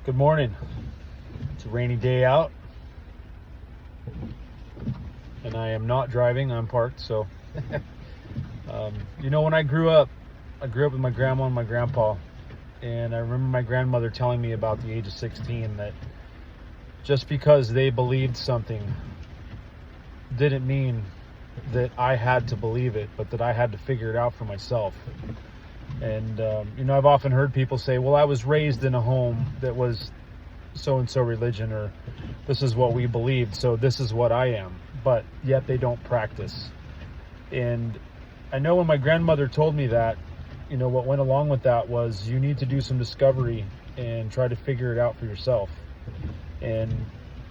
Good morning. It's a rainy day out, and I am not driving. I'm parked. So, when I grew up with my grandma and my grandpa, and I remember my grandmother telling me about the age of 16 that just because they believed something didn't mean that I had to believe it, but that I had to figure it out for myself. And, I've often heard people say, well, I was raised in a home that was so-and-so religion, or this is what we believed, so this is what I am. But yet they don't practice. And I know when my grandmother told me that, what went along with that was you need to do some discovery and try to figure it out for yourself. And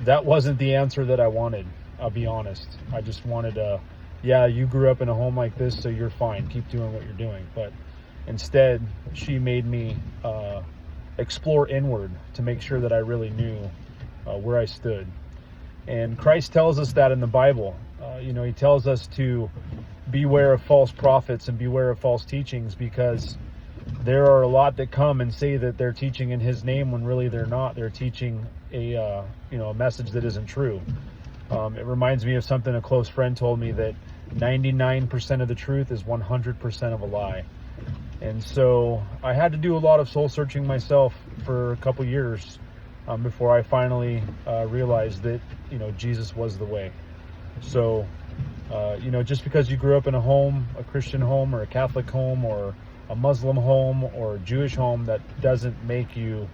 that wasn't the answer that I wanted, I'll be honest. I just wanted you grew up in a home like this, so you're fine. Keep doing what you're doing. But instead, she made me explore inward to make sure that I really knew where I stood. And Christ tells us that in the Bible. He tells us to beware of false prophets and beware of false teachings, because there are a lot that come and say that they're teaching in his name when really they're not. They're teaching a message that isn't true. It reminds me of something a close friend told me, that 99% of the truth is 100% of a lie. And so I had to do a lot of soul searching myself for a couple years before I finally realized that, Jesus was the way. So, just because you grew up in a home, a Christian home or a Catholic home or a Muslim home or a Jewish home, that doesn't make you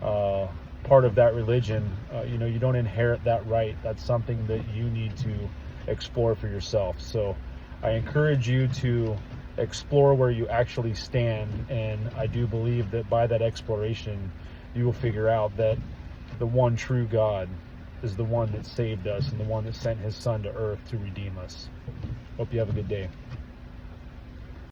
part of that religion. You don't inherit that right. That's something that you need to explore for yourself. So I encourage you to explore where you actually stand, and I do believe that by that exploration you will figure out that the one true God is the one that saved us and the one that sent his son to earth to redeem us. Hope you have a good day.